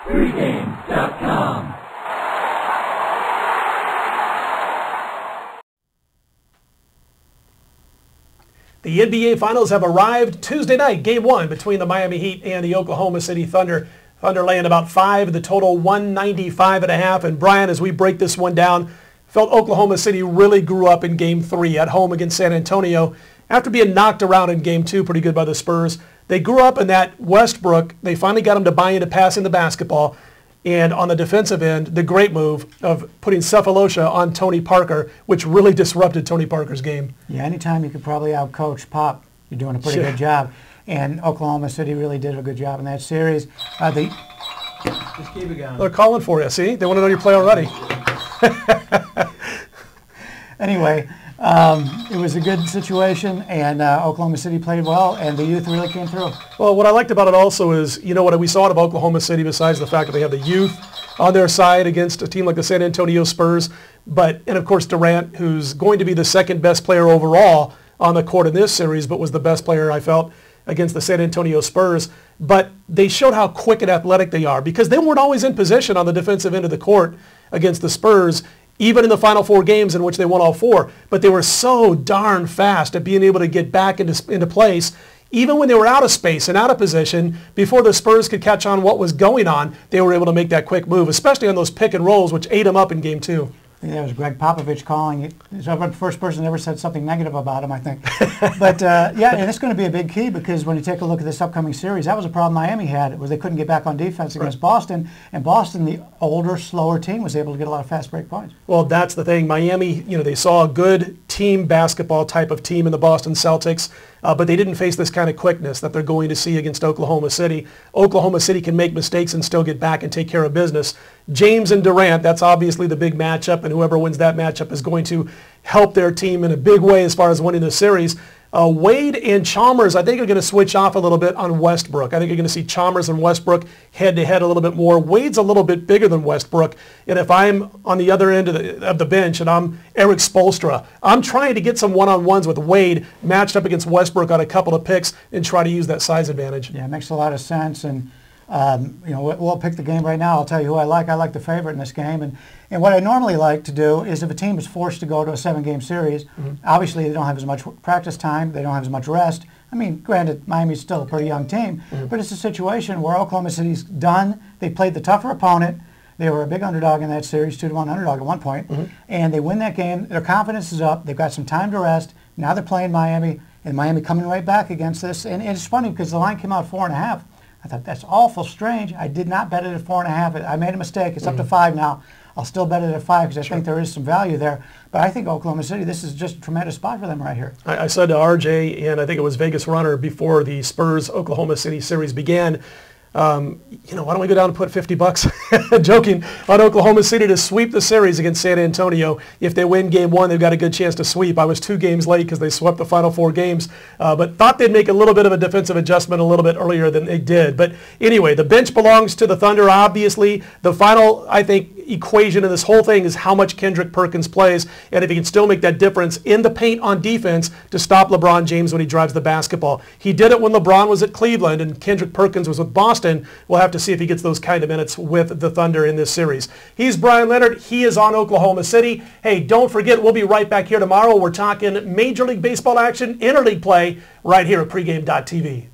Pregame.com. The NBA Finals have arrived Tuesday night, Game 1 between the Miami Heat and the Oklahoma City Thunder. Thunder laying about 5, the total 195.5. And Brian, as we break this one down, felt Oklahoma City really grew up in Game 3 at home against San Antonio. After being knocked around in Game 2 pretty good by the Spurs, they grew up in that Westbrook. They finally got him to buy into passing the basketball. And on the defensive end, the great move of putting Cephalosha on Tony Parker, which really disrupted Tony Parker's game. Yeah, anytime you could probably outcoach Pop, you're doing a pretty good job. And Oklahoma City really did a good job in that series. Just keep it going. They're calling for you, see? They want to know you play already. Anyway, it was a good situation, and Oklahoma City played well, and the youth really came through. Well, what I liked about it also is, you know what we saw out of Oklahoma City, besides the fact that they have the youth on their side against a team like the San Antonio Spurs, and of course Durant, who's going to be the second best player overall on the court in this series, but was the best player, I felt, against the San Antonio Spurs. But they showed how quick and athletic they are, because they weren't always in position on the defensive end of the court against the Spurs, even in the final 4 games in which they won all 4. But they were so darn fast at being able to get back into place, even when they were out of space and out of position. Before the Spurs could catch on what was going on, they were able to make that quick move, especially on those pick and rolls, which ate them up in Game 2. I think that was Greg Popovich calling it. He's the first person that ever said something negative about him, I think. But, yeah, and it's going to be a big key, because when you take a look at this upcoming series, that was a problem Miami had, was they couldn't get back on defense against Boston. And Boston, the older, slower team, was able to get a lot of fast break points. Well, that's the thing. Miami, they saw a good team basketball type of team in the Boston Celtics, but they didn't face this kind of quickness that they're going to see against Oklahoma City. Oklahoma City can make mistakes and still get back and take care of business. James and Durant, that's obviously the big matchup, and whoever wins that matchup is going to help their team in a big way as far as winning the series. Wade and Chalmers, I think, are going to switch off a little bit on Westbrook. I think you're going to see Chalmers and Westbrook head-to-head a little bit more. Wade's a little bit bigger than Westbrook, and if I'm on the other end of the bench and I'm Eric Spoelstra, I'm trying to get some one-on-ones with Wade matched up against Westbrook on a couple of picks and try to use that size advantage. Yeah, it makes a lot of sense. And we'll pick the game right now. I'll tell you who I like. I like the favorite in this game. And what I normally like to do is, if a team is forced to go to a 7-game series, obviously they don't have as much practice time, they don't have as much rest. I mean, granted, Miami's still a pretty young team, but it's a situation where Oklahoma City's done. They played the tougher opponent. They were a big underdog in that series, 2-1 underdog at one point, and they win that game. Their confidence is up. They've got some time to rest. Now they're playing Miami, and Miami coming right back against this. And it's funny, because the line came out 4.5. I thought, that's awful strange. I did not bet it at 4.5. I made a mistake. It's up to 5 now. I'll still bet it at 5, because I think there is some value there. But I think Oklahoma City, this is just a tremendous spot for them right here. I said to RJ, and I think it was Vegas Runner before the Spurs-Oklahoma City series began, why don't we go down and put $50, joking, on Oklahoma City to sweep the series against San Antonio. If they win Game 1, they've got a good chance to sweep. I was 2 games late because they swept the final 4 games, but thought they'd make a little bit of a defensive adjustment a little bit earlier than they did. But anyway, the bench belongs to the Thunder, obviously. The final, I think, equation in this whole thing is how much Kendrick Perkins plays, and if he can still make that difference in the paint on defense to stop LeBron James when he drives the basketball. He did it when LeBron was at Cleveland and Kendrick Perkins was with Boston. We'll have to see if he gets those kind of minutes with the Thunder in this series. He's Bryan Leonard. He is on Oklahoma City. Hey, don't forget, we'll be right back here tomorrow. We're talking Major League Baseball action, interleague play, right here at pregame.tv.